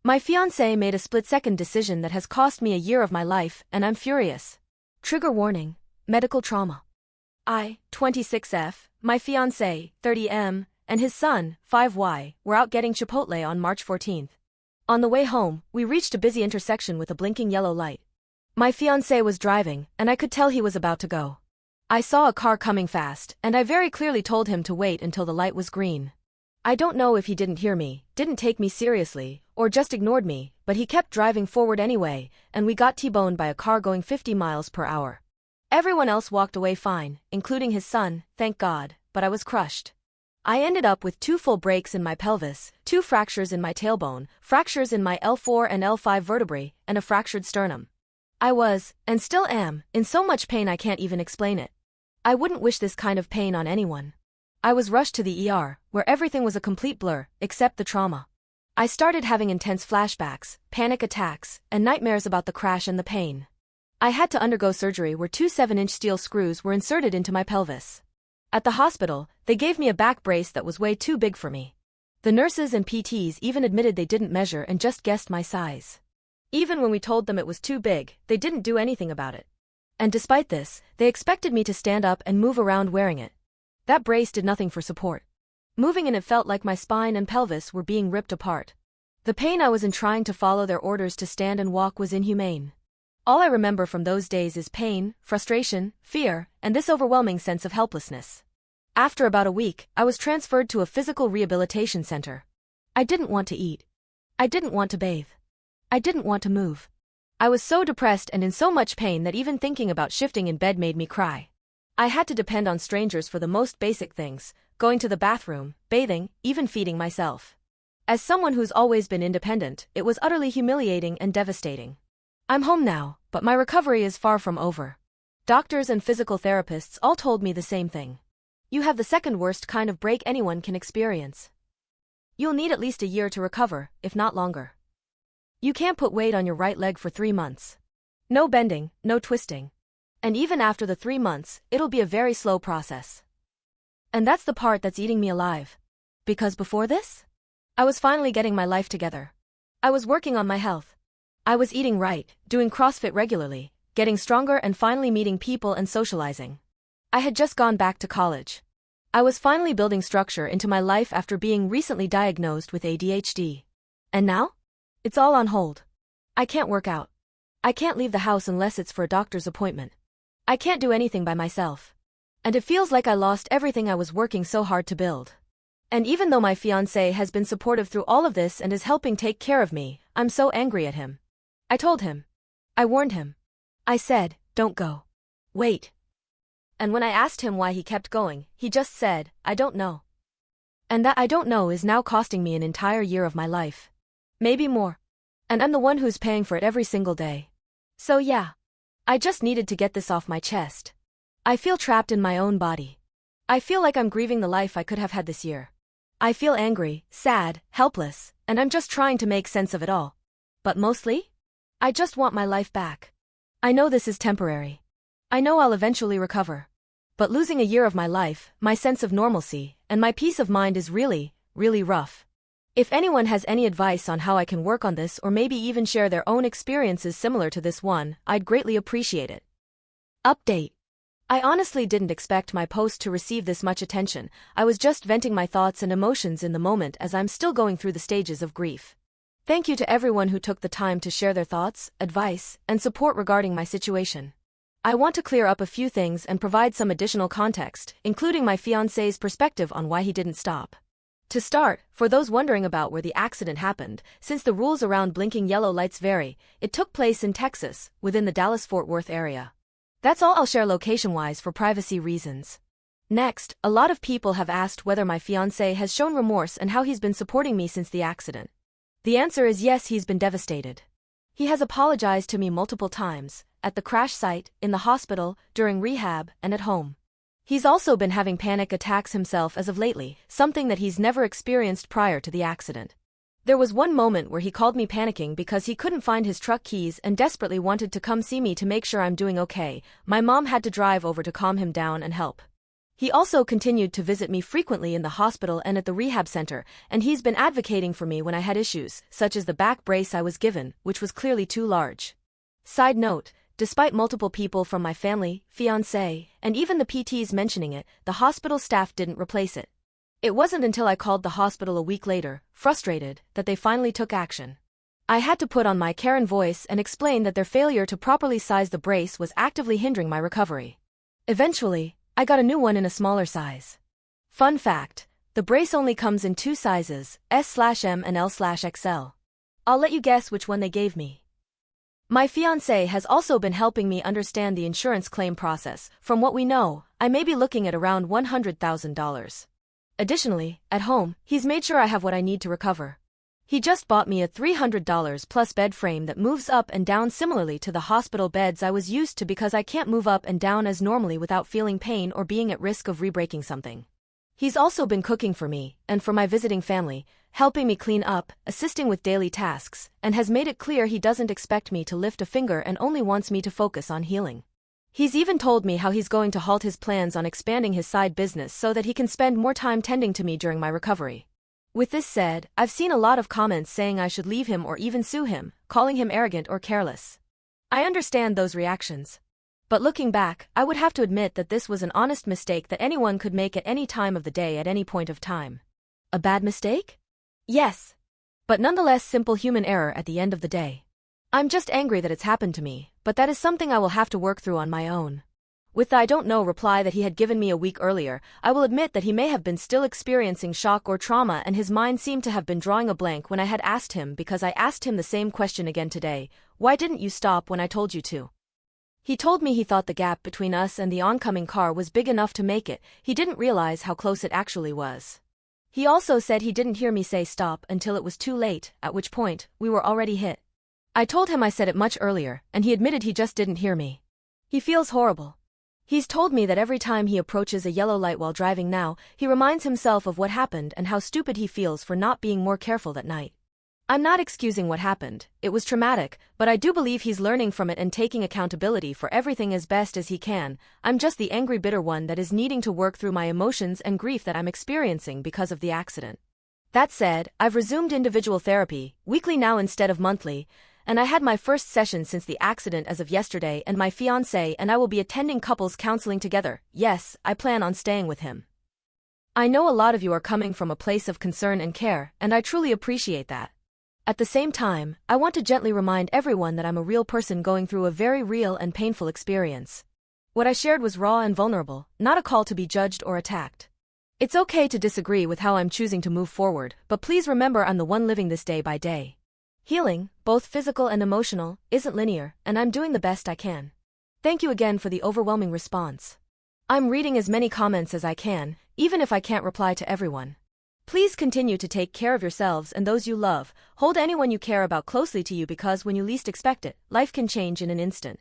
My fiancé made a split-second decision that has cost me a year of my life, and I'm furious. Trigger warning: medical trauma. I, 26F, my fiancé, 30M, and his son, 5Y, were out getting Chipotle on March 14th. On the way home, we reached a busy intersection with a blinking yellow light. My fiancé was driving, and I could tell he was about to go. I saw a car coming fast, and I very clearly told him to wait until the light was green. I don't know if he didn't hear me, didn't take me seriously, or just ignored me, but he kept driving forward anyway, and we got T-boned by a car going 50 miles per hour. Everyone else walked away fine, including his son, thank God, but I was crushed. I ended up with 2 full breaks in my pelvis, 2 fractures in my tailbone, fractures in my L4 and L5 vertebrae, and a fractured sternum. I was, and still am, in so much pain I can't even explain it. I wouldn't wish this kind of pain on anyone. I was rushed to the ER, where everything was a complete blur, except the trauma. I started having intense flashbacks, panic attacks, and nightmares about the crash and the pain. I had to undergo surgery where 2 7-inch steel screws were inserted into my pelvis. At the hospital, they gave me a back brace that was way too big for me. The nurses and PTs even admitted they didn't measure and just guessed my size. Even when we told them it was too big, they didn't do anything about it. And despite this, they expected me to stand up and move around wearing it. That brace did nothing for support. Moving in it felt like my spine and pelvis were being ripped apart. The pain I was in trying to follow their orders to stand and walk was inhumane. All I remember from those days is pain, frustration, fear, and this overwhelming sense of helplessness. After about a week, I was transferred to a physical rehabilitation center. I didn't want to eat. I didn't want to bathe. I didn't want to move. I was so depressed and in so much pain that even thinking about shifting in bed made me cry. I had to depend on strangers for the most basic things, going to the bathroom, bathing, even feeding myself. As someone who's always been independent, it was utterly humiliating and devastating. I'm home now, but my recovery is far from over. Doctors and physical therapists all told me the same thing. You have the second worst kind of break anyone can experience. You'll need at least a year to recover, if not longer. You can't put weight on your right leg for 3 months. No bending, no twisting. And even after the 3 months, it'll be a very slow process. And that's the part that's eating me alive. Because before this, I was finally getting my life together. I was working on my health. I was eating right, doing CrossFit regularly, getting stronger and finally meeting people and socializing. I had just gone back to college. I was finally building structure into my life after being recently diagnosed with ADHD. And now? It's all on hold. I can't work out. I can't leave the house unless it's for a doctor's appointment. I can't do anything by myself. And it feels like I lost everything I was working so hard to build. And even though my fiancé has been supportive through all of this and is helping take care of me, I'm so angry at him. I told him. I warned him. I said, don't go. Wait. And when I asked him why he kept going, he just said, I don't know. And that I don't know is now costing me an entire year of my life. Maybe more. And I'm the one who's paying for it every single day. So yeah. I just needed to get this off my chest. I feel trapped in my own body. I feel like I'm grieving the life I could have had this year. I feel angry, sad, helpless, and I'm just trying to make sense of it all. But mostly, I just want my life back. I know this is temporary. I know I'll eventually recover. But losing a year of my life, my sense of normalcy, and my peace of mind is really, really rough. If anyone has any advice on how I can work on this or maybe even share their own experiences similar to this one, I'd greatly appreciate it. Update. I honestly didn't expect my post to receive this much attention. I was just venting my thoughts and emotions in the moment as I'm still going through the stages of grief. Thank you to everyone who took the time to share their thoughts, advice, and support regarding my situation. I want to clear up a few things and provide some additional context, including my fiancé's perspective on why he didn't stop. To start, for those wondering about where the accident happened, since the rules around blinking yellow lights vary, it took place in Texas, within the Dallas-Fort Worth area. That's all I'll share location-wise for privacy reasons. Next, a lot of people have asked whether my fiancé has shown remorse and how he's been supporting me since the accident. The answer is yes, he's been devastated. He has apologized to me multiple times, at the crash site, in the hospital, during rehab, and at home. He's also been having panic attacks himself as of lately, something that he's never experienced prior to the accident. There was one moment where he called me panicking because he couldn't find his truck keys and desperately wanted to come see me to make sure I'm doing okay. My mom had to drive over to calm him down and help. He also continued to visit me frequently in the hospital and at the rehab center, and he's been advocating for me when I had issues, such as the back brace I was given, which was clearly too large. Side note, despite multiple people from my family, fiancé, and even the PTs mentioning it, the hospital staff didn't replace it. It wasn't until I called the hospital a week later, frustrated, that they finally took action. I had to put on my Karen voice and explain that their failure to properly size the brace was actively hindering my recovery. Eventually, I got a new one in a smaller size. Fun fact, the brace only comes in 2 sizes, S/M and L/XL. I'll let you guess which one they gave me. My fiancé has also been helping me understand the insurance claim process. From what we know, I may be looking at around $100,000. Additionally, at home, he's made sure I have what I need to recover. He just bought me a $300 plus bed frame that moves up and down similarly to the hospital beds I was used to because I can't move up and down as normally without feeling pain or being at risk of re-breaking something. He's also been cooking for me, and for my visiting family, helping me clean up, assisting with daily tasks, and has made it clear he doesn't expect me to lift a finger and only wants me to focus on healing. He's even told me how he's going to halt his plans on expanding his side business so that he can spend more time tending to me during my recovery. With this said, I've seen a lot of comments saying I should leave him or even sue him, calling him arrogant or careless. I understand those reactions. But looking back, I would have to admit that this was an honest mistake that anyone could make at any time of the day at any point of time. A bad mistake? Yes. But nonetheless simple human error at the end of the day. I'm just angry that it's happened to me, but that is something I will have to work through on my own. With the I don't know reply that he had given me a week earlier, I will admit that he may have been still experiencing shock or trauma and his mind seemed to have been drawing a blank when I had asked him because I asked him the same question again today, why didn't you stop when I told you to? He told me he thought the gap between us and the oncoming car was big enough to make it, he didn't realize how close it actually was. He also said he didn't hear me say stop until it was too late, at which point, we were already hit. I told him I said it much earlier, and he admitted he just didn't hear me. He feels horrible. He's told me that every time he approaches a yellow light while driving now, he reminds himself of what happened and how stupid he feels for not being more careful that night. I'm not excusing what happened, it was traumatic, but I do believe he's learning from it and taking accountability for everything as best as he can. I'm just the angry bitter one that is needing to work through my emotions and grief that I'm experiencing because of the accident. That said, I've resumed individual therapy, weekly now instead of monthly, and I had my first session since the accident as of yesterday and my fiancé and I will be attending couples counseling together. Yes, I plan on staying with him. I know a lot of you are coming from a place of concern and care, and I truly appreciate that. At the same time, I want to gently remind everyone that I'm a real person going through a very real and painful experience. What I shared was raw and vulnerable, not a call to be judged or attacked. It's okay to disagree with how I'm choosing to move forward, but please remember I'm the one living this day by day. Healing, both physical and emotional, isn't linear, and I'm doing the best I can. Thank you again for the overwhelming response. I'm reading as many comments as I can, even if I can't reply to everyone. Please continue to take care of yourselves and those you love. Hold anyone you care about closely to you because when you least expect it, life can change in an instant.